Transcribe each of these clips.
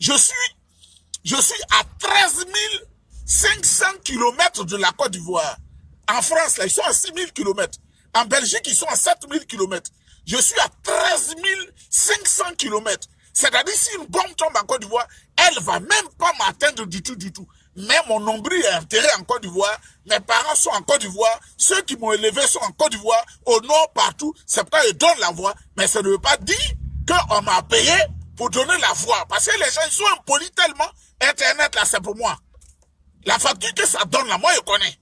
Je suis à 13 500 km de la Côte d'Ivoire. En France, là, ils sont à 6 000 km. En Belgique, ils sont à 7 000 km. Je suis à 13 500 km. C'est-à-dire, si une bombe tombe en Côte d'Ivoire, elle va même pas m'atteindre du tout, du tout. Mais mon nombril est enterré en Côte d'Ivoire. Mes parents sont en Côte d'Ivoire. Ceux qui m'ont élevé sont en Côte d'Ivoire. Au nord, partout. C'est pourquoi je donne la voix. Mais ça ne veut pas dire qu'on m'a payé pour donner la voix. Parce que les gens, ils sont impolis tellement. Internet, là, c'est pour moi. La facture que ça donne, là, moi, je connais.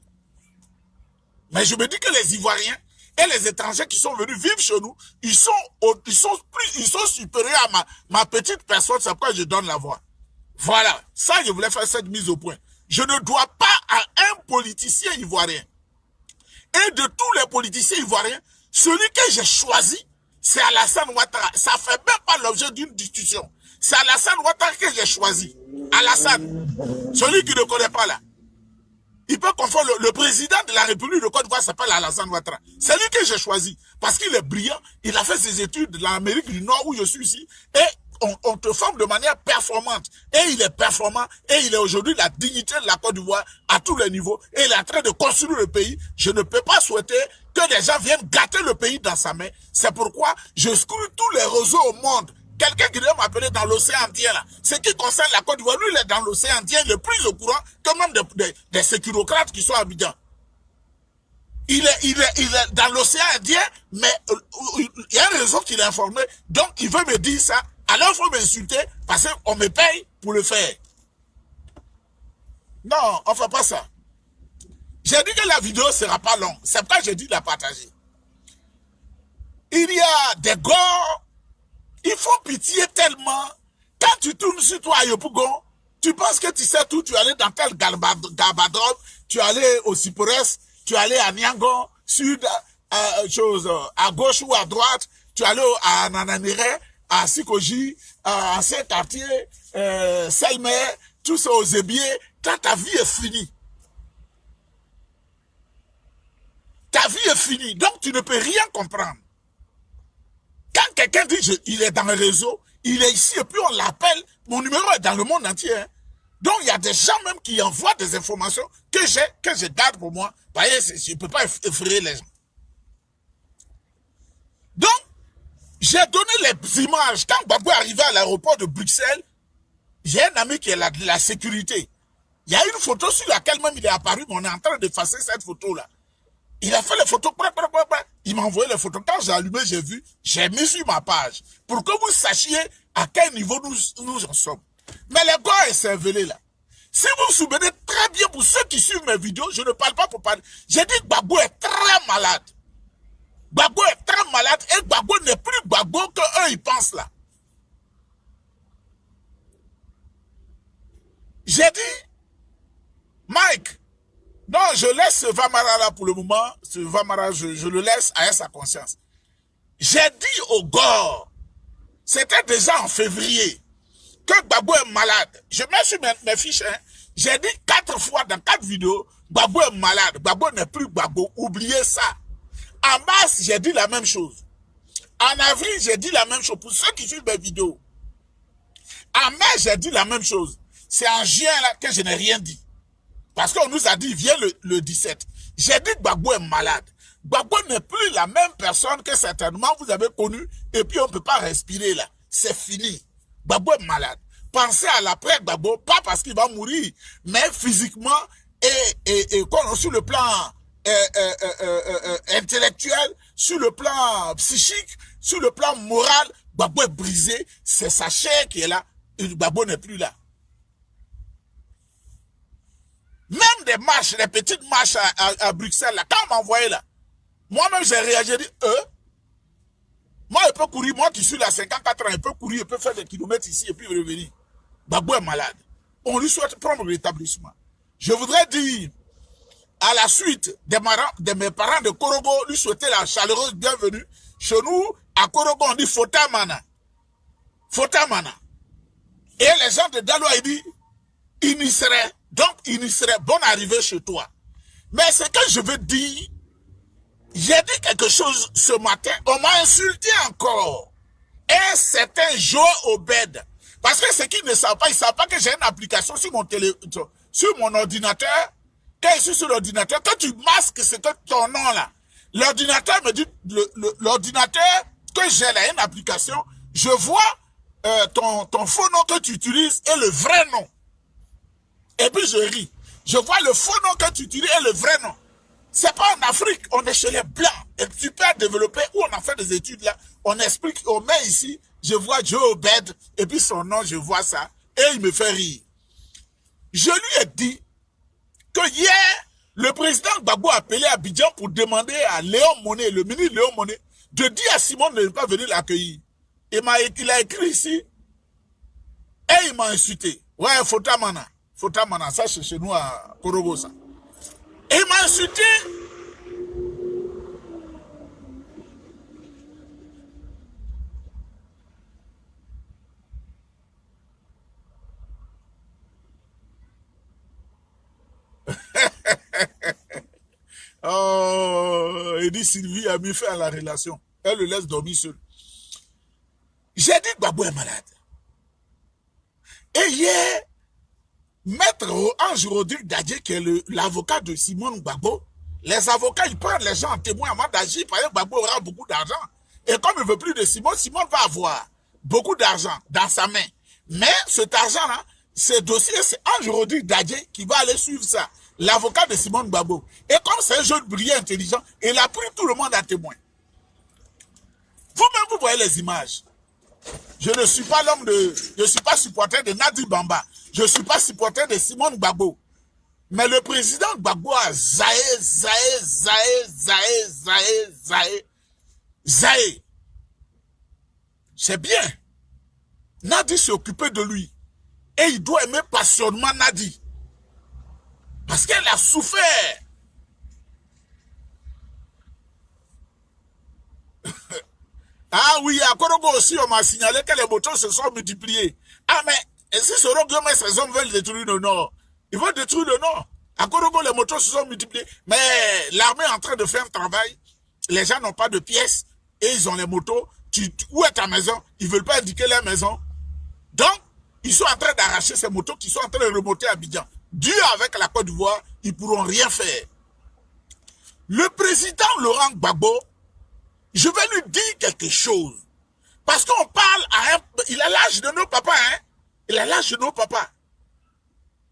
Mais je me dis que les Ivoiriens et les étrangers qui sont venus vivre chez nous, ils sont supérieurs à ma petite personne. C'est pourquoi je donne la voix. Voilà, ça je voulais faire cette mise au point. Je ne dois pas à un politicien ivoirien. Et de tous les politiciens ivoiriens, celui que j'ai choisi, c'est Alassane Ouattara. Ça fait même pas l'objet d'une discussion. C'est Alassane Ouattara que j'ai choisi. Alassane, celui qui ne connaît pas là. Il peut confondre le président de la République de Côte d'Ivoire s'appelle Alassane Ouattara. C'est lui que j'ai choisi. Parce qu'il est brillant. Il a fait ses études de l'Amérique du Nord où je suis ici. Et on te forme de manière performante. Et il est performant. Et il est aujourd'hui la dignité de la Côte d'Ivoire à tous les niveaux. Et il est en train de construire le pays. Je ne peux pas souhaiter que des gens viennent gâter le pays dans sa main. C'est pourquoi je scrute tous les réseaux au monde. Quelqu'un qui devait m'appeler dans l'océan Indien, là. Ce qui concerne la Côte d'Ivoire, lui, il est dans l'océan Indien, le plus au courant que même des sécurocrates qui sont à Abidjan. Il est dans l'océan Indien, mais il y a un réseau qui l'a informé. Donc, il veut me dire ça. Alors, il faut m'insulter parce qu'on me paye pour le faire. Non, on ne fait pas ça. J'ai dit que la vidéo ne sera pas longue. C'est pourquoi j'ai dit de la partager. Il y a des gars, ils font pitié tellement. Quand tu tournes sur toi à Yopougon, tu penses que tu sais tout. Tu es allé dans tel Garbadrop, tu es allé au Cypress, tu es allé à Niangon, sud, à gauche ou à droite, tu es allé à Nananéré, à Sikoji, à ancien quartier, Selmer, tout ça aux Zébiers. Quand ta vie est finie. Ta vie est finie. Donc, tu ne peux rien comprendre. Quand quelqu'un dit il est dans le réseau, il est ici et puis on l'appelle, mon numéro est dans le monde entier. Hein. Donc, il y a des gens même qui envoient des informations que je garde pour moi. Vous voyez, je ne peux pas effrayer les gens. Donc, j'ai donné les images. Quand Gbagbo est arrivé à l'aéroport de Bruxelles, j'ai un ami qui est de la sécurité. Il y a une photo sur laquelle même il est apparu, mais on est en train d'effacer cette photo-là. Il a fait les photos, il m'a envoyé les photos. Quand j'ai allumé, j'ai vu, j'ai mis sur ma page. Pour que vous sachiez à quel niveau nous en sommes. Mais les gars est cervelé là. Si vous vous souvenez très bien, pour ceux qui suivent mes vidéos, je ne parle pas pour parler. J'ai dit que Gbagbo est très malade. Gbagbo est très malade et Gbagbo n'est plus Gbagbo que eux ils pensent là. J'ai dit, Mike, non, je laisse ce Vamara là pour le moment. Ce Vamara, je le laisse à sa conscience. J'ai dit au gars, c'était déjà en février, que Gbagbo est malade. Je mets sur mes fiches, hein. J'ai dit 4 fois dans 4 vidéos, Gbagbo est malade. Gbagbo n'est plus Gbagbo. Oubliez ça. En mars, j'ai dit la même chose. En avril, j'ai dit la même chose. Pour ceux qui suivent mes vidéos. En mai, j'ai dit la même chose. C'est en juin là que je n'ai rien dit. Parce qu'on nous a dit, viens le 17. J'ai dit que Gbagbo est malade. Gbagbo n'est plus la même personne que certainement vous avez connu. Et puis on ne peut pas respirer là. C'est fini. Gbagbo est malade. Pensez à l'après Gbagbo, pas parce qu'il va mourir, mais physiquement et sur le plan intellectuel, sur le plan psychique, sur le plan moral, Gbagbo est brisé. C'est sa chair qui est là. Et Gbagbo n'est plus là. Même des marches, des petites marches à Bruxelles, là, quand on m'envoyait là, moi-même j'ai réagi, j'ai dit, moi je peux courir, moi qui suis là 54 ans, je peux courir, je peux faire des kilomètres ici et puis revenir. Gbagbo est malade. On lui souhaite prendre l'établissement. Je voudrais dire, à la suite de mes parents de Korogo, lui souhaiter la chaleureuse bienvenue. Chez nous, à Korogo, on dit Fotamana. Fotamana. Et les gens de Daloa, ils disent, il y serait. Donc, il y serait bonne arrivée chez toi. Mais ce que je veux dire, j'ai dit quelque chose ce matin, on m'a insulté encore. Un certain Joe Obed Parce que ceux qui ne savent pas, ils ne savent pas que j'ai une application sur sur mon ordinateur. Quand je suis sur l'ordinateur, quand tu masques ce que ton nom là, l'ordinateur me dit, l'ordinateur que j'ai là, une application, je vois ton faux nom que tu utilises et le vrai nom. Et puis je ris. Je vois le faux nom que tu utilises et le vrai nom. C'est pas en Afrique, on est chez les Blancs. Et super développé, où on a fait des études là, on explique, on met ici, je vois Joe Obed, et puis son nom, je vois ça, et il me fait rire. Je lui ai dit que hier, le président Gbagbo a appelé à Abidjan pour demander à Léon Monnet, le ministre Léon Monnet, de dire à Simon de ne pas venir l'accueillir. Il a écrit ici, et il m'a insulté. Ouais, Fotamana, ça c'est chez nous à Korogo, ça. Et il m'a insulté. Oh, il dit Sylvie a mis fin à la relation. Elle le laisse dormir seul. J'ai dit que Gbagbo est malade. Et hier, Maître Ange Rodrigue Dadje, qui est l'avocat de Simone Gbagbo, les avocats, ils prennent les gens en témoin avant d'agir, parce que Gbagbo aura beaucoup d'argent. Et comme il ne veut plus de Simone, Simone va avoir beaucoup d'argent dans sa main. Mais cet argent-là, ce dossier, c'est Ange Rodrigue Dadje qui va aller suivre ça. L'avocat de Simone Gbagbo. Et comme c'est un jeune brillant, intelligent, il a pris tout le monde à témoin. Vous-même, vous voyez les images. Je ne suis pas je ne suis pas supporter de Nadi Bamba. Je ne suis pas supporter de Simone Gbagbo. Mais le président Gbagbo a zaé. C'est bien. Nadi s'est occupé de lui. Et il doit aimer passionnément Nadi. Parce qu'elle a souffert. Ah oui, à Korogo aussi, on m'a signalé que les motos se sont multipliés. Ah mais, si ce Roguium et ses hommes veulent détruire le Nord, ils vont détruire le Nord. À Korogo, les motos se sont multipliés. Mais l'armée est en train de faire un travail. Les gens n'ont pas de pièces et ils ont les motos. Où est ta maison? Ils ne veulent pas indiquer leur maison. Donc, ils sont en train d'arracher ces motos qui sont en train de remonter à Abidjan. Dieu avec la Côte d'Ivoire, ils ne pourront rien faire. Le président Laurent Gbagbo, je vais lui dire quelque chose. Parce qu'on parle à il a l'âge de nos papas, hein. Il a l'âge de nos papas.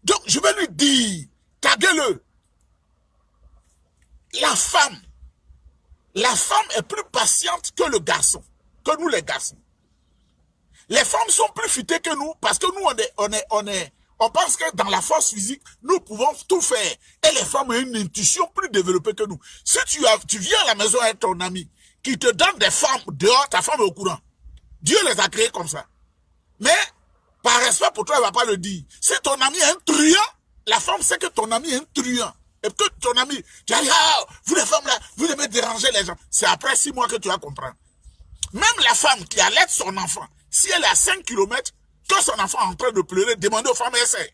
Donc, je vais lui dire, taguez-le. La femme est plus patiente que le garçon, que nous les garçons. Les femmes sont plus futées que nous parce que nous, on pense que dans la force physique, nous pouvons tout faire. Et les femmes ont une intuition plus développée que nous. Si tu viens à la maison avec ton ami, qui te donne des femmes dehors, ta femme est au courant. Dieu les a créées comme ça. Mais, par respect pour toi, elle ne va pas le dire. Si ton ami est un truand, la femme sait que ton ami est un truand. Et que ton ami, tu vas dire, ah, vous les femmes là, vous devez déranger les gens. C'est après 6 mois que tu vas comprendre. Même la femme qui allait son enfant, si elle est à 5 km, que son enfant est en train de pleurer, demandez aux femmes, essaie.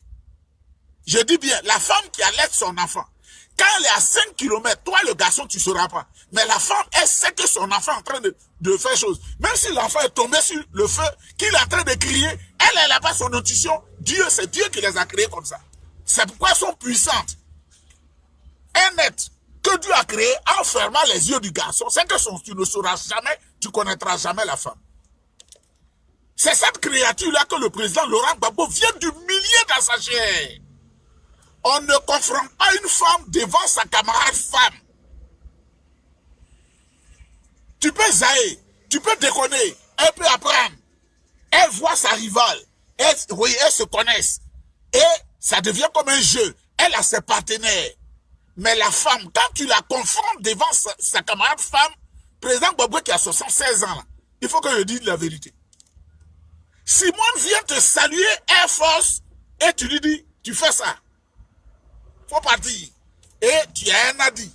Je dis bien, la femme qui allait son enfant, quand elle est à 5 km, toi le garçon, tu ne sauras pas. Mais la femme, elle sait que son enfant est en train de faire chose. Même si l'enfant est tombé sur le feu, qu'il est en train de crier, elle n'a pas son intuition. Dieu, c'est Dieu qui les a créés comme ça. C'est pourquoi elles sont puissantes. Un être que Dieu a créé en fermant les yeux du garçon, c'est que tu ne sauras jamais, tu ne connaîtras jamais la femme. C'est cette créature-là que le président Laurent Gbagbo vient d'humilier dans sa chair. On ne confronte pas une femme devant sa camarade femme. Tu peux zaïr, tu peux déconner, elle peut apprendre. Elle voit sa rivale, elles se connaissent. Et ça devient comme un jeu. Elle a ses partenaires. Mais la femme, quand tu la confrontes devant sa camarade femme, président Gbagbo qui a 76 ans, là, il faut que je dise la vérité. Simone vient te saluer Air Force et tu lui dis, tu fais ça. Faut partir. Et tu as un Nadi.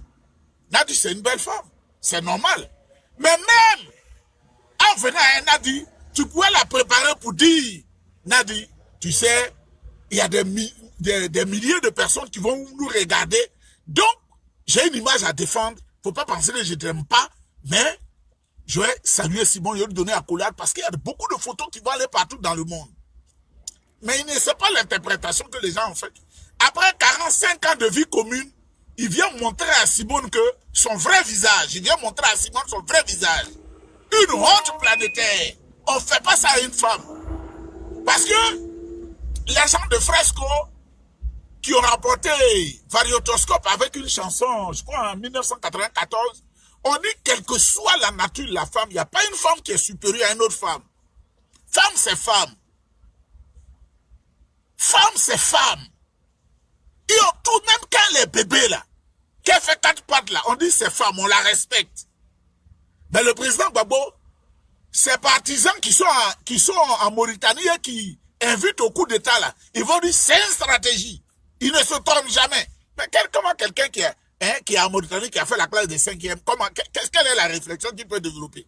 Nadi, c'est une belle femme. C'est normal. Mais même en venant à un Nadi, tu pourrais la préparer pour dire, Nadi, tu sais, il y a des milliers de personnes qui vont nous regarder. Donc, j'ai une image à défendre. Faut pas penser que je ne t'aime pas, mais je vais saluer Simon et lui donner accolade parce qu'il y a beaucoup de photos qui vont aller partout dans le monde. Mais il ne sait pas l'interprétation que les gens ont faite. Après 45 ans de vie commune, il vient montrer à Simone que son vrai visage, il vient montrer à Simone son vrai visage. Une honte planétaire. On ne fait pas ça à une femme. Parce que les gens de Fresco qui ont remporté Variotoscope avec une chanson, je crois en 1994, on dit quelle que soit la nature de la femme, il n'y a pas une femme qui est supérieure à une autre femme. Femme, c'est femme. Femme, c'est femme. Et tout, même quand elle est bébé là, qu'elle fait 4 pattes là, on dit c'est femme, on la respecte. Mais le président Gbagbo, ses partisans qui sont en Mauritanie et qui invitent au coup d'état là, ils vont dire c'est une stratégie. Ils ne se trompent jamais. Mais comment quelqu'un qui est en Mauritanie, qui a fait la classe des 5e, quelle est la réflexion qu'il peut développer?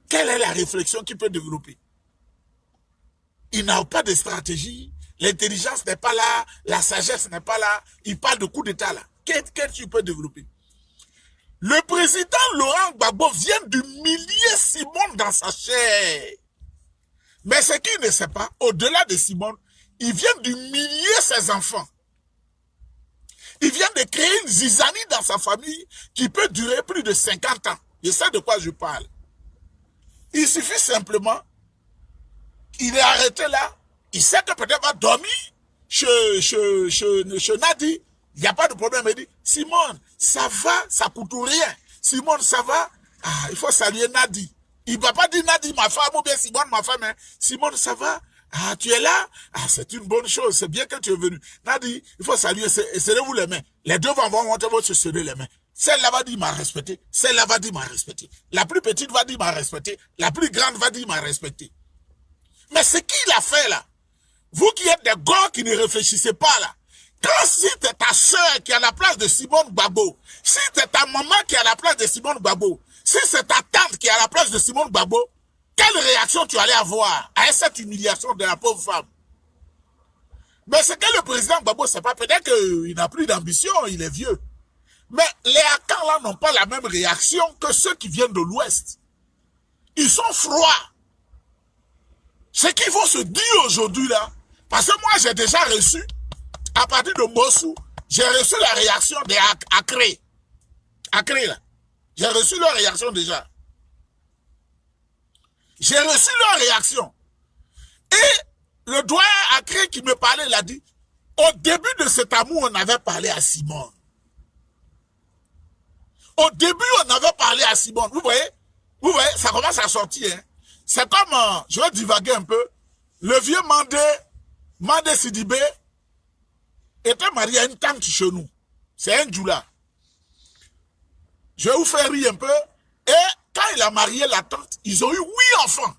Quelle est la réflexion qu'il peut développer? Il n'a pas de stratégie, l'intelligence n'est pas là, la sagesse n'est pas là, il parle de coup d'état là. Qu'est-ce que tu peux développer? Le président Laurent Gbagbo vient d'humilier Simone dans sa chair. Mais ce qu'il ne sait pas, au-delà de Simone, il vient d'humilier ses enfants. Il vient de créer une zizanie dans sa famille qui peut durer plus de 50 ans. Je sais de quoi je parle. Il suffit simplement, il est arrêté là, il sait que peut-être va dormir chez Nadi, il n'y a pas de problème. Il dit, Simone, ça va, ça coûte rien. Simone, ça va, il faut saluer Nadi. Il ne va pas dire Nadi, ma femme, ou bien Simone, ma femme. Hein. Simone, ça va, tu es là, c'est une bonne chose, c'est bien que tu es venu. Nadi, il faut saluer, serrez-vous les mains. Les deux vont se serrer les mains. Celle-là va dire m'a respecté, celle-là va dire m'a respecté. La plus petite va dire m'a respecté, la plus grande va dire m'a respecté. Mais ce qu'il a fait là, vous qui êtes des gars qui ne réfléchissez pas là, quand si c'est ta soeur qui est à la place de Simone Gbagbo, si c'est ta maman qui est à la place de Simone Gbagbo, si c'est ta tante qui est à la place de Simone Gbagbo, quelle réaction tu allais avoir à cette humiliation de la pauvre femme? Mais ce que le président Gbagbo ne sait pas, peut-être qu'il n'a plus d'ambition, il est vieux. Mais les Akans là n'ont pas la même réaction que ceux qui viennent de l'Ouest. Ils sont froids. Ce qu'il faut se dire aujourd'hui là, parce que moi j'ai déjà reçu, à partir de Mossou, j'ai reçu la réaction des Acré. Acré là. J'ai reçu leur réaction déjà. J'ai reçu leur réaction. Et le doyen Acré qui me parlait, il a dit, au début de cet amour, on avait parlé à Simone. Au début, on avait parlé à Simone. Vous voyez, ça commence à sortir. Hein? C'est comme, je vais divaguer un peu, le vieux Mandé Sidibé était marié à une tante chez nous. C'est un Djoula. Je vais vous faire rire un peu. Et quand il a marié la tante, ils ont eu 8 enfants.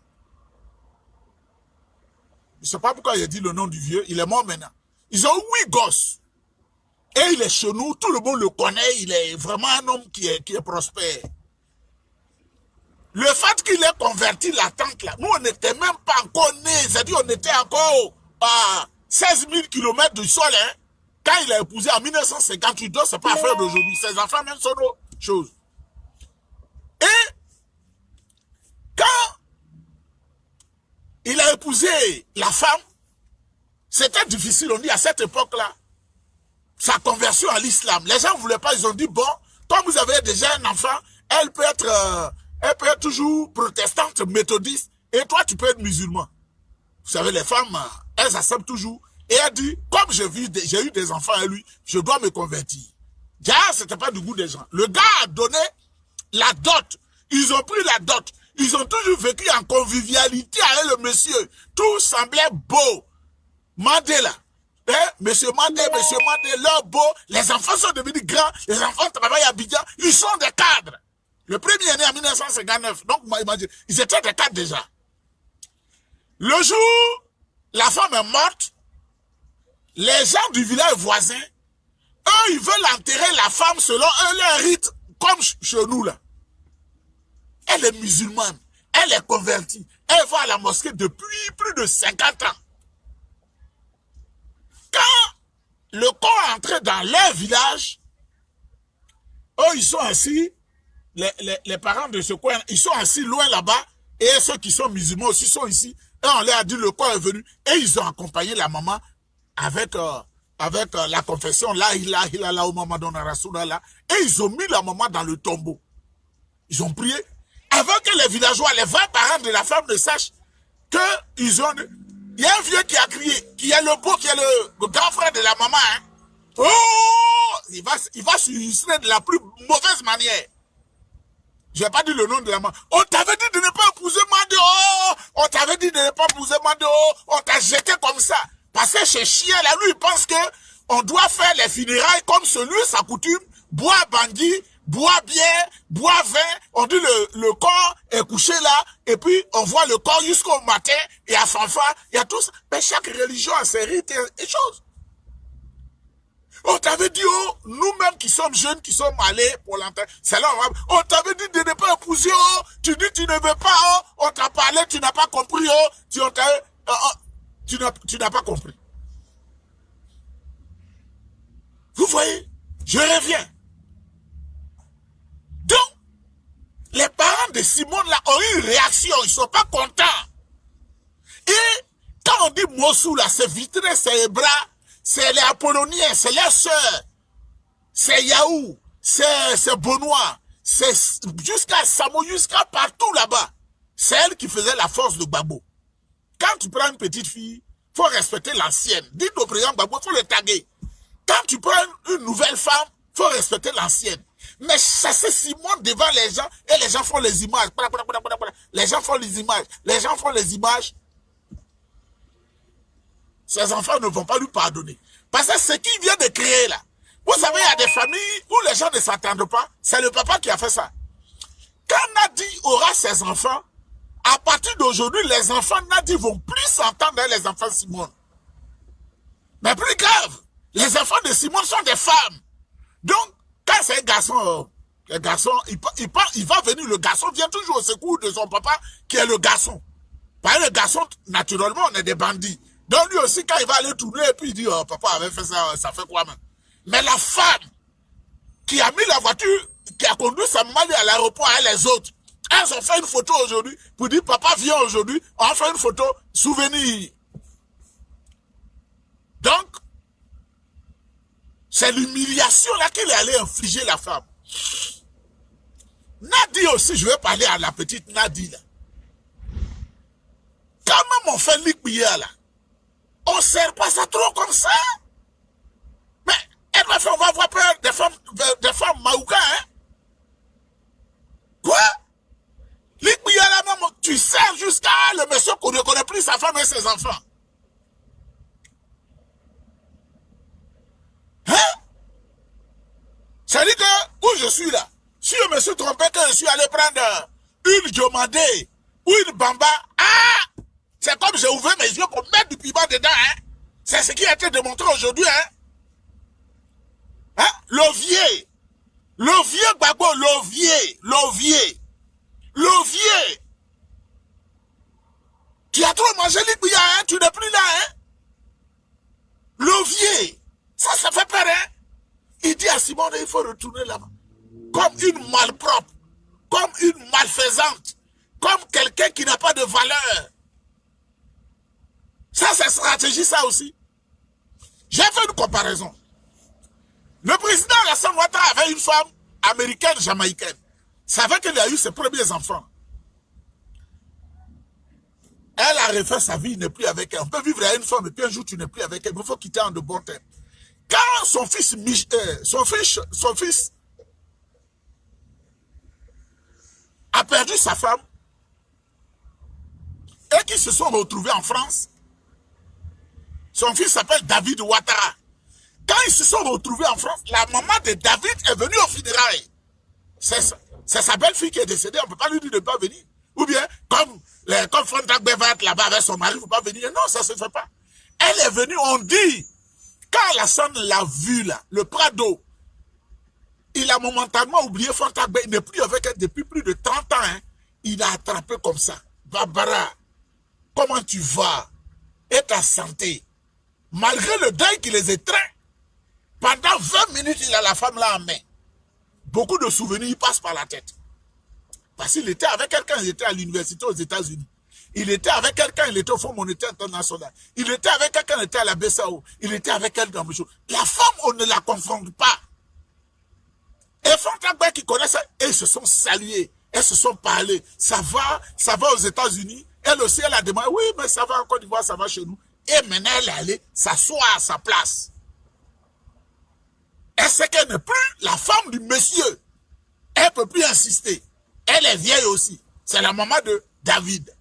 Je ne sais pas pourquoi il a dit le nom du vieux, il est mort maintenant. Ils ont eu 8 gosses. Et il est chez nous, tout le monde le connaît, il est vraiment un homme qui est prospère. Le fait qu'il ait converti la tante là, nous on n'était même pas encore nés, c'est-à-dire on était encore à 16 000 km du sol. Hein. Quand il a épousé en 1958, donc c'est pas affaire d'aujourd'hui, ses enfants même sont autre chose. Et quand il a épousé la femme, c'était difficile, on dit à cette époque-là, sa conversion à l'islam. Les gens ne voulaient pas, ils ont dit, bon, comme vous avez déjà un enfant, elle peut être toujours protestante, méthodiste, et toi, tu peux être musulman. Vous savez, les femmes, elles acceptent toujours. Et elle dit, comme j'ai eu des enfants à lui, je dois me convertir. Déjà, c'était pas du goût des gens. Le gars a donné la dot. Ils ont pris la dot. Ils ont toujours vécu en convivialité avec le monsieur. Tout semblait beau. Mandela. Monsieur Mandé, leur beau, les enfants sont devenus grands, les enfants travaillent à Abidjan, ils sont des cadres. Le premier est né en 1959, donc imaginez, ils étaient des cadres déjà. Le jour, la femme est morte, les gens du village voisin, eux, ils veulent enterrer la femme selon eux, leur rite, comme chez nous là. Elle est musulmane, elle est convertie, elle va à la mosquée depuis plus de 50 ans. Quand le corps est entré dans leur village, eux, ils sont assis, les parents de ce coin, ils sont assis loin là-bas, et ceux qui sont musulmans aussi sont ici. Et on leur a dit le corps est venu. Et ils ont accompagné la maman avec la confession. Là, au maman là. Et ils ont mis la maman dans le tombeau. Ils ont prié. Avant que les villageois, les 20 parents de la femme ne sachent qu'ils ont... Il y a un vieux qui a crié, qui est le beau, qui est le grand frère de la maman. Hein. Oh! Il va s'illustrer de la plus mauvaise manière. Je n'ai pas dit le nom de la maman. On t'avait dit de ne pas épouser Mando. On t'avait dit de ne pas épouser Mando. On t'a jeté comme ça. Parce que chez Chien, là, lui, il pense que on doit faire les funérailles comme celui, sa coutume, boire bandit, boire bière, boire vin. On dit le corps est couché là, et puis on voit le corps jusqu'au matin, et à fanfare, il y a tout ça. Mais chaque religion a ses rites et choses. On t'avait dit, oh, nous-mêmes qui sommes jeunes, qui sommes allés pour l'enterrement, c'est là, on t'avait dit de ne pas épouser, oh, tu dis tu ne veux pas, oh, on t'a parlé, tu n'as pas compris, oh, tu n'as pas compris. Vous voyez, je reviens. Donc, les parents de Simone là ont eu une réaction, ils ne sont pas contents. Et quand on dit Mossou là, c'est Vitré, c'est Ebra, c'est les Apolloniens, c'est les sœurs, c'est Yahou, c'est Benoît, c'est jusqu'à Samo, jusqu'à partout là-bas. C'est elle qui faisait la force de Gbagbo. Quand tu prends une petite fille, il faut respecter l'ancienne. Dites au président Gbagbo, il faut le taguer. Quand tu prends une nouvelle femme, il faut respecter l'ancienne. Mais chasser Simone devant les gens, et les gens font les images. Les gens font les images. Les gens font les images. Ses enfants ne vont pas lui pardonner. Parce que ce qu'il vient de créer là, vous savez, il y a des familles où les gens ne s'attendent pas. C'est le papa qui a fait ça. Quand Nadi aura ses enfants, à partir d'aujourd'hui, les enfants Nadi vont plus s'entendre avec les enfants Simone. Mais plus grave, les enfants de Simone sont des femmes. Donc, quand c'est un garçon, il va venir, le garçon vient toujours au secours de son papa, qui est le garçon. Parce que le garçon, naturellement, on est des bandits. Donc lui aussi, quand il va aller tourner, et puis il dit, oh, papa avait fait ça, ça fait quoi même? Mais la femme qui a mis la voiture, qui a conduit sa maman à l'aéroport avec les autres, elles ont fait une photo aujourd'hui, pour dire, papa vient aujourd'hui, on a fait une photo, souvenir. Donc, c'est l'humiliation là qu'il est allé infliger la femme. Nadi aussi, je vais parler à la petite Nadi là. Quand même on fait l'ikbiya là, on ne sert pas ça trop comme ça. Mais elle va faire, on va avoir peur des femmes maouka, hein. Quoi? L'ikbiya là même, tu sers jusqu'à le monsieur qu'on ne connaît plus sa femme et ses enfants. Hein? Ça dit que, où je suis là, si je me suis trompé que je suis allé prendre une Jomandé ou une Bamba, ah! C'est comme j'ai ouvert mes yeux pour mettre du piment dedans, hein? C'est ce qui a été démontré aujourd'hui, hein? Hein? L'Ovier, Gbagbo, l'Ovier. Tu as trop mangé l'ikbiya, hein? Tu n'es plus là, hein? L'Ovier. Ça fait peur, hein? Il dit à Simone, il faut retourner là-bas. Comme une malpropre, comme une malfaisante, comme quelqu'un qui n'a pas de valeur. Ça, c'est stratégie, ça aussi. J'ai fait une comparaison. Le président Alassane Ouattara avait une femme américaine, jamaïcaine. C'est avec elle qu'il a eu ses premiers enfants. Elle a refait sa vie, il n'est plus avec elle. On peut vivre avec une femme et puis un jour tu n'es plus avec elle. Il faut quitter en de bons termes. Quand son fils a perdu sa femme et qu'ils se sont retrouvés en France, son fils s'appelle David Ouattara. Quand ils se sont retrouvés en France, la maman de David est venue au funérailles. C'est sa belle-fille qui est décédée, on ne peut pas lui dire de ne pas venir. Ou bien, comme Fontaine Bevat là-bas avec son mari, il ne faut pas venir. Non, ça ne se fait pas. Elle est venue, on dit, quand Alassane l'a vu là, le Prado, il a momentanément oublié Fontaine, il n'est plus avec elle depuis plus de 30 ans. Hein. Il a attrapé comme ça. Barbara, comment tu vas? Et ta santé? Malgré le deuil qui les étreint, pendant 20 minutes, il a la femme là en main. Beaucoup de souvenirs passent par la tête. Parce qu'il était avec quelqu'un, il était à l'université aux États-Unis. Il était avec quelqu'un, il était au Fonds monétaire international. Il était avec quelqu'un, il était à la BCAO. Il était avec quelqu'un. La femme, on ne la confronte pas. Et Fontaine qui connaissent ça, et ils se sont salués. Elles se sont parlé. Ça va aux États-Unis. Elle aussi, elle a demandé, oui, mais ça va en Côte d'Ivoire, ça va chez nous. Et maintenant, elle est allée s'asseoir à sa place. Elle sait qu'elle n'est plus la femme du monsieur. Elle ne peut plus insister. Elle est vieille aussi. C'est la maman de David.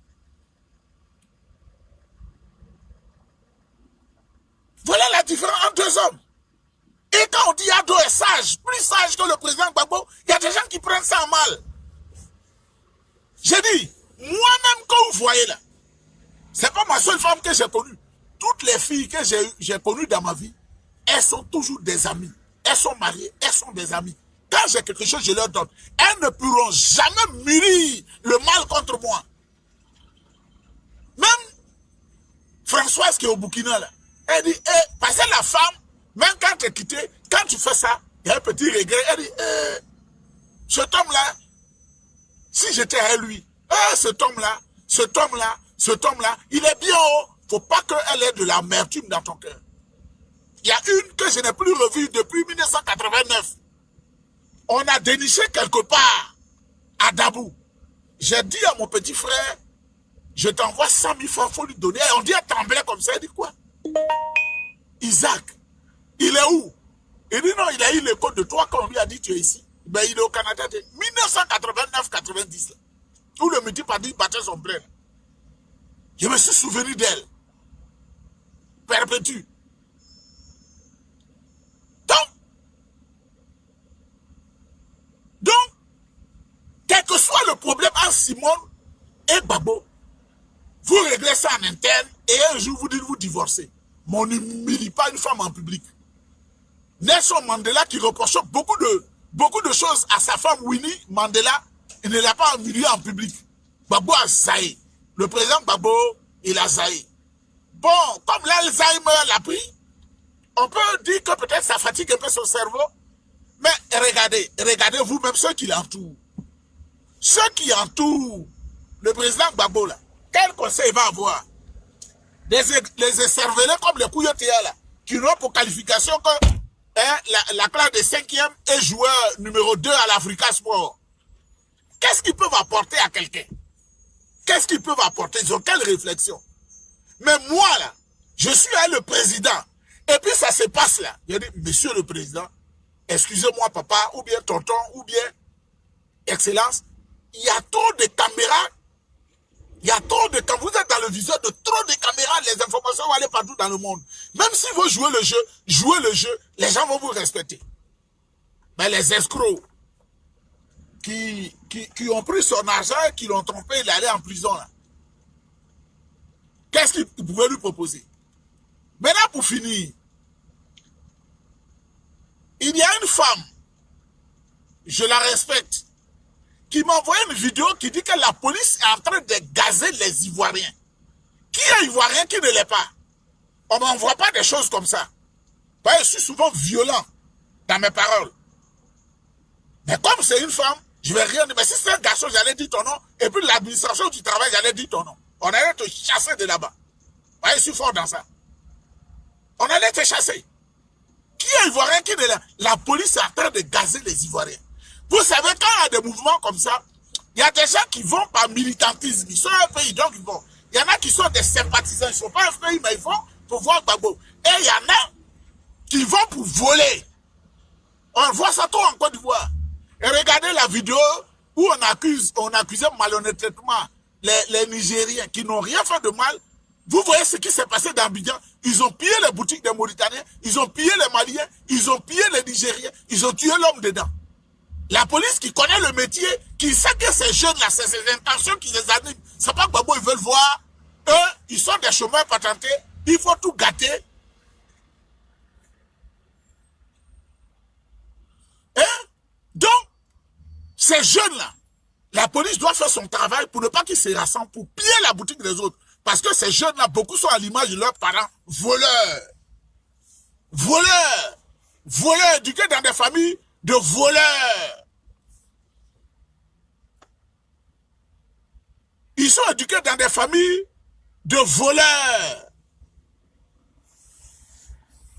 Voilà la différence entre deux hommes. Et quand on dit Ado est sage, plus sage que le président Gbagbo, il y a des gens qui prennent ça en mal. J'ai dit, moi-même, quand vous voyez là, c'est pas ma seule femme que j'ai connue. Toutes les filles que j'ai connues dans ma vie, elles sont toujours des amies. Elles sont mariées, elles sont des amies. Quand j'ai quelque chose, je leur donne. Elles ne pourront jamais mûrir le mal contre moi. Même Françoise qui est au Burkina, là, elle dit, parce que la femme, même quand tu es quitté, quand tu fais ça, il y a un petit regret. Elle dit, cet homme-là, si j'étais à lui, cet homme-là, il est bien haut. Faut pas qu'elle ait de l'amertume dans ton cœur. Il y a une que je n'ai plus revue depuis 1989. On a déniché quelque part à Dabou. J'ai dit à mon petit frère, je t'envoie 100 000 francs, il faut lui donner. Et on dit, elle tremblait comme ça. Elle dit quoi? Isaac, il est où? Il dit non, il a eu le code de toi quand on lui a dit tu es ici. Ben, il est au Canada de 1989-90. Où le multiple a dit battait son plein. Je me suis souvenu d'elle. Perpétue. Donc, quel que soit le problème entre Simone et Gbagbo, vous réglez ça en interne et un jour vous dites vous divorcez. Mais on n'humilie pas une femme en public. Nelson Mandela qui reprochait beaucoup de choses à sa femme Winnie Mandela, il ne l'a pas humilié en public. Gbagbo a zaï. Le président Gbagbo, il a zaï. Bon, comme l'Alzheimer l'a pris, on peut dire que peut-être ça fatigue un peu son cerveau. Mais regardez vous-même ceux qui l'entourent. Ceux qui entourent le président Gbagbo là, quel conseil il va avoir? Les écervelés comme les couillotiers là, qui n'ont pour qualification que la classe de 5e est joueur numéro 2 à l'Africa Sport. Qu'est-ce qu'ils peuvent apporter à quelqu'un? Qu'est-ce qu'ils peuvent apporter? Ils ont quelle réflexion? Mais moi là, je suis le président. Et puis ça se passe là. Je dis, monsieur le président, excusez-moi papa, ou bien tonton, ou bien excellence, il y a trop de caméras. Il y a trop de caméras. Vous êtes dans le viseur de trop de caméras. Les informations vont aller partout dans le monde. Même si vous jouez le jeu, les gens vont vous respecter. Mais les escrocs qui ont pris son argent et qui l'ont trompé, il est allé en prison là. Qu'est-ce qu'ils pouvaient lui proposer? Maintenant pour finir, il y a une femme, je la respecte, qui m'a envoyé une vidéo qui dit que la police est en train de gazer les Ivoiriens. Qui est Ivoirien, qui ne l'est pas? On ne m'envoie pas des choses comme ça. Je suis souvent violent dans mes paroles. Mais comme c'est une femme, je vais rien dire. Mais si c'est un garçon, j'allais dire ton nom. Et puis l'administration du travail, j'allais dire ton nom. On allait te chasser de là-bas. Je suis fort dans ça. On allait te chasser. Qui est Ivoirien, qui ne l'est pas? La police est en train de gazer les Ivoiriens. Vous savez, quand il y a des mouvements comme ça, il y a des gens qui vont par militantisme. Ils sont un pays, donc ils vont. Il y en a qui sont des sympathisants. Ils ne sont pas un pays, mais ils vont pour voir Gbagbo. Et il y en a qui vont pour voler. On voit ça trop en Côte d'Ivoire. Et regardez la vidéo où on accusait malhonnêtement les Nigériens qui n'ont rien fait de mal. Vous voyez ce qui s'est passé dans Abidjan. Ils ont pillé les boutiques des Mauritaniens, ils ont pillé les Maliens, ils ont pillé les Nigériens, ils ont tué l'homme dedans. La police qui connaît le métier, qui sait que ces jeunes-là, c'est ces intentions qui les animent. C'est pas que Gbagbo, ils veulent voir. Eux, ils sont des chômeurs patentés. Il faut tout gâter. Donc, ces jeunes-là, la police doit faire son travail pour ne pas qu'ils se rassemblent, pour piller la boutique des autres. Parce que ces jeunes-là, beaucoup sont à l'image de leurs parents voleurs. Voleurs. Voleurs, éduqués dans des familles de voleurs. Ils sont éduqués dans des familles de voleurs.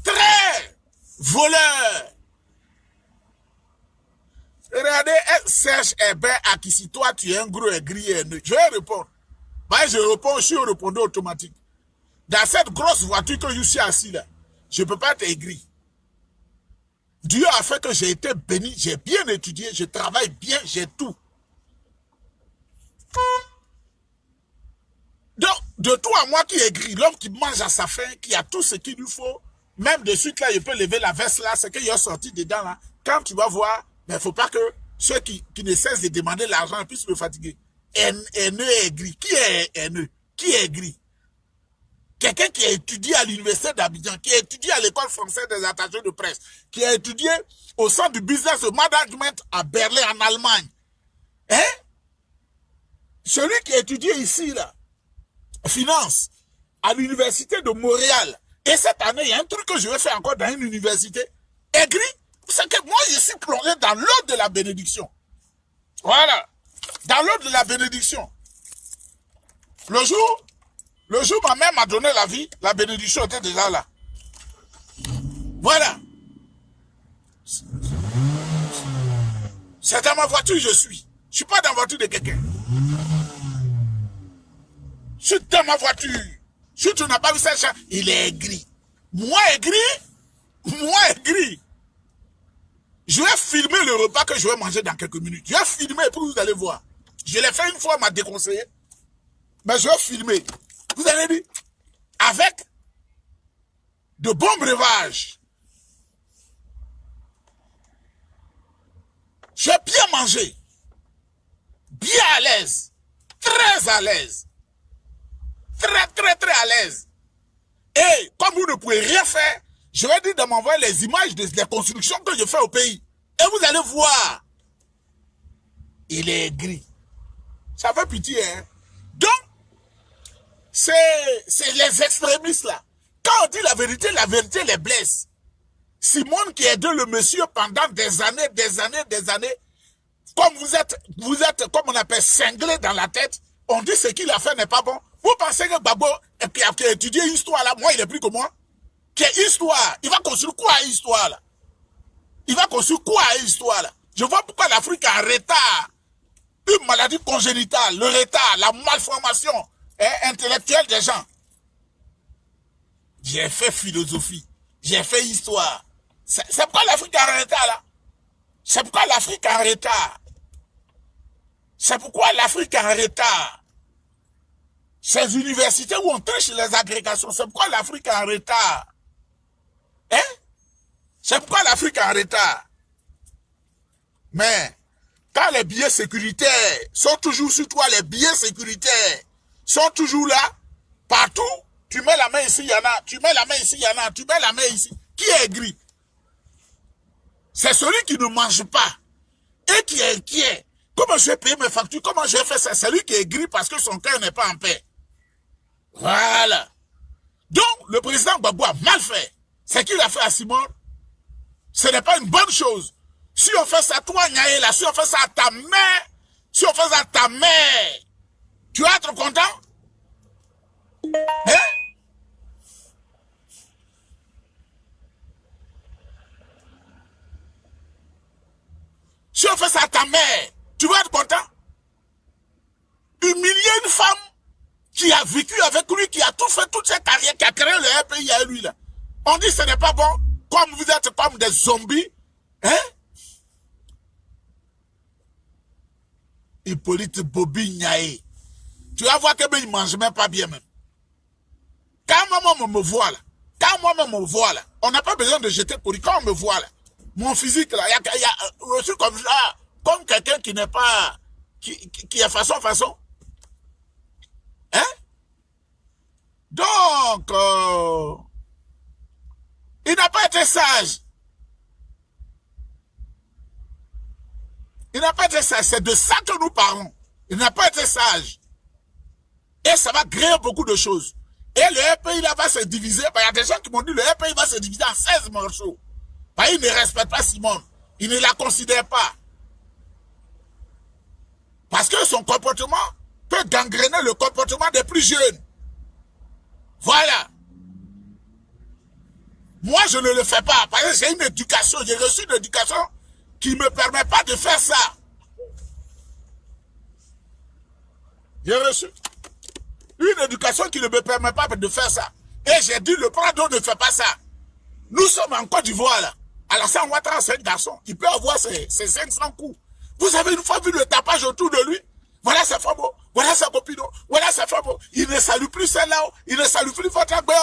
Très voleurs. Regardez, Serge Hébert Akissi, toi tu es un gros aigri. Je vais répondre. Bah, je réponds, je suis au répondeur automatique. Dans cette grosse voiture que je suis assis là, je ne peux pas être aigri. Dieu a fait que j'ai été béni, j'ai bien étudié, je travaille bien, j'ai tout. Donc, de toi à moi qui est gris, l'homme qui mange à sa faim, qui a tout ce qu'il lui faut, même de suite là, il peut lever la veste là, c'est qu'il y a sorti dedans là. Quand tu vas voir, mais il ne faut pas que ceux qui ne cessent de demander l'argent puissent me fatiguer. Haineux et gris. Qui est haineux? Qui est gris? Quelqu'un qui a étudié à l'université d'Abidjan, qui a étudié à l'école française des attachés de presse, qui a étudié au centre du business management à Berlin, en Allemagne. Hein? Celui qui a étudié ici, là, finance, à l'université de Montréal. Et cette année, il y a un truc que je vais faire encore dans une université. Aigri, c'est que moi, je suis plongé dans l'eau de la bénédiction. Voilà. Dans l'eau de la bénédiction. Le jour ma mère m'a donné la vie, la bénédiction était déjà là. Voilà. C'est dans ma voiture que je suis. Je ne suis pas dans la voiture de quelqu'un. Je suis dans ma voiture. Si tu n'as pas vu ça, il est gris. Moi aigri. Je vais filmer le repas que je vais manger dans quelques minutes. Je vais filmer et puis vous allez voir. Je l'ai fait une fois, m'a déconseillé. Mais je vais filmer. Vous allez dire, avec de bons breuvages, j'ai bien mangé, bien à l'aise, très à l'aise, très à l'aise. Et comme vous ne pouvez rien faire, je vais dire de m'envoyer les images des constructions que je fais au pays. Et vous allez voir, il est gris. Ça fait pitié, hein. Donc, c'est les extrémistes là. Quand on dit la vérité les blesse. Simone qui a aidé le monsieur pendant des années, comme vous êtes, comme on appelle, cinglé dans la tête, on dit ce qu'il a fait n'est pas bon. Vous pensez que Babo, qui a étudié l'histoire là, moi il est plus que moi? Quelle histoire? Il va construire quoi à l'histoire là? Il va construire quoi à l'histoire là? Je vois pourquoi l'Afrique est en retard. Une maladie congénitale, le retard, la malformation intellectuelle des gens. J'ai fait philosophie, j'ai fait histoire. C'est pourquoi l'Afrique est en retard là. C'est pourquoi l'Afrique est en retard. C'est pourquoi l'Afrique est en retard. Ces universités où on triche les agrégations, c'est pourquoi l'Afrique est en retard. Hein? C'est pourquoi l'Afrique est en retard. Mais, quand les billets sécuritaires sont toujours sur toi, les billets sécuritaires sont toujours là, partout, tu mets la main ici, il y en a, tu mets la main ici, il y en a, tu mets la main ici. Qui est gris? C'est celui qui ne mange pas et qui est inquiet. Comment je vais payer mes factures? Comment je vais faire ça? C'est lui qui est gris parce que son cœur n'est pas en paix. Voilà. Donc, le président Gbagbo a mal fait. Ce qu'il a fait à Simone, ce n'est pas une bonne chose. Si on fait ça, toi, Nyaïla, si on fait ça à ta mère, si on fait ça à ta mère, tu vas être content? Hein? Si on fait ça à ta mère, tu vas être content? Humilier une femme qui a vécu avec lui, qui a tout fait, toute sa carrière, qui a créé le pays à lui, là. On dit que ce n'est pas bon, comme vous êtes comme des zombies. Hein? Hippolyte Bobi Nyaé. Tu vas voir qu'il ne mange même pas bien même. Quand moi me voit là, quand moi-même me voit là, on n'a pas besoin de jeter pour lui. Quand on me voit là, mon physique là, il y a reçu comme ça, comme quelqu'un qui n'est pas, qui est façon. Hein? Donc, il n'a pas été sage. Il n'a pas été sage. C'est de ça que nous parlons. Il n'a pas été sage. Et ça va créer beaucoup de choses. Et le RPI là va se diviser. Il y a des gens qui m'ont dit que le RPI va se diviser en 16 morceaux. Il ne respecte pas Simone. Il ne la considère pas. Parce que son comportement peut gangréner le comportement des plus jeunes. Voilà. Moi, je ne le fais pas. Parce que j'ai une éducation, j'ai reçu une éducation qui ne me permet pas de faire ça. J'ai reçu une éducation qui ne me permet pas de faire ça. Et j'ai dit, le Prado ne fait pas ça. Nous sommes en Côte d'Ivoire, là. Alassane Ouattara, c'est un garçon. Il peut avoir ses 500 coups. Vous avez une fois vu le tapage autour de lui? Voilà sa femme, voilà sa copine, voilà sa femme. Il ne salue plus celle-là, il ne salue plus votre agbéo.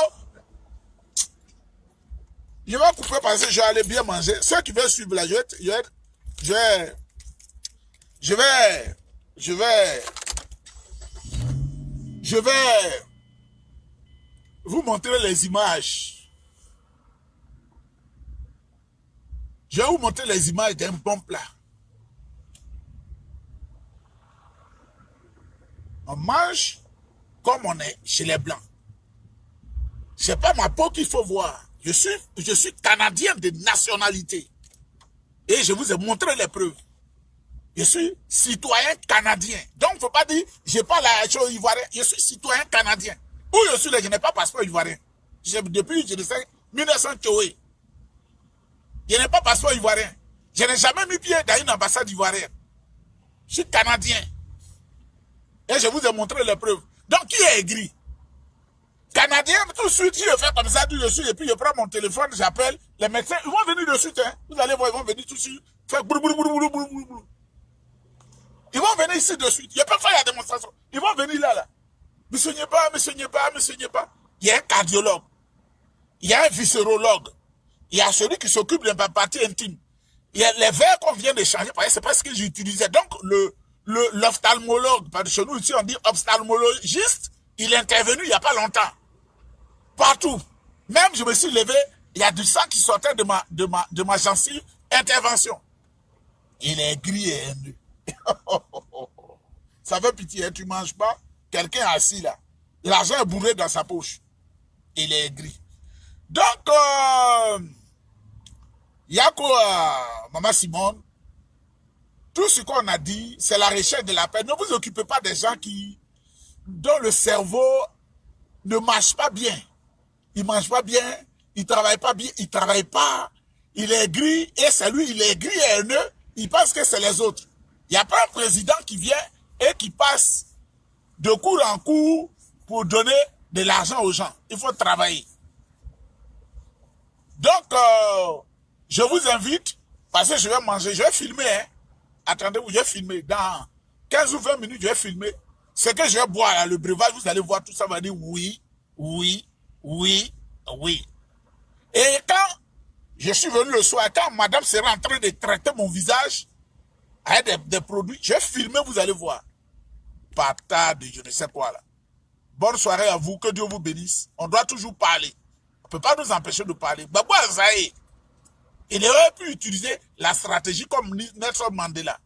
Je vais couper parce que je vais aller bien manger. Ceux qui veulent suivre là, je vais vous montrer les images. Je vais vous montrer les images d'un bon plat. On mange comme on est chez les Blancs. C'est pas ma peau qu'il faut voir. Je suis Canadien de nationalité. Et je vous ai montré les preuves. Je suis citoyen canadien. Donc, il ne faut pas dire, je n'ai pas la chose ivoirienne. Je suis citoyen canadien. Où je suis là, je n'ai pas passeport ivoirien. Depuis, je sais, 1900, je n'ai pas passeport ivoirien. Je n'ai jamais mis pied dans une ambassade ivoirienne. Je suis canadien. Et je vous ai montré les preuves. Donc, qui est aigri? Canadien, tout de suite, je fais comme ça, tout de suite, et puis je prends mon téléphone, j'appelle les médecins, ils vont venir de suite, hein. Vous allez voir, ils vont venir tout de suite, faire brou, brou, brou, brou, brou, brou, brou. Ils vont venir ici de suite. Il n'y a pas faire la démonstration. Ils vont venir là. Monsieur Nyeba, monsieur Nyeba, monsieur Nyeba. Il y a un cardiologue. Il y a un viscérologue. Il y a celui qui s'occupe de ma partie intime. Il y a les verres qu'on vient d'échanger, parce que c'est pas ce que j'utilisais. Donc, l'ophtalmologue, parce que chez nous ici, on dit ophtalmologiste, il est intervenu il n'y a pas longtemps. Partout. Même je me suis levé, il y a du sang qui sortait de ma gencive. Intervention. Il est gris et haineux. Ça fait pitié, hein, tu ne manges pas. Quelqu'un est assis là. L'argent est bourré dans sa poche. Il est gris. Donc, Yako, Maman Simone, tout ce qu'on a dit, c'est la recherche de la paix. Ne vous occupez pas des gens dont le cerveau ne marche pas bien. Il ne mange pas bien, il ne travaille pas bien, il ne travaille pas, il est gris, et c'est lui, il est gris et haineux, il pense que c'est les autres. Il n'y a pas un président qui vient et qui passe de cours en cours pour donner de l'argent aux gens. Il faut travailler. Donc, je vous invite, parce que je vais manger, je vais filmer, hein. Attendez-vous, je vais filmer. Dans 15 ou 20 minutes, je vais filmer. Ce que je vais boire, là, le breuvage, vous allez voir tout ça, va dire oui, oui, oui, oui. Et quand je suis venu le soir, quand madame sera en train de traiter mon visage avec des produits, je vais filmer, vous allez voir. Patate, je ne sais quoi là. Bonne soirée à vous, que Dieu vous bénisse. On doit toujours parler. On ne peut pas nous empêcher de parler. Babou Azaï, il aurait pu utiliser la stratégie comme Nelson Mandela.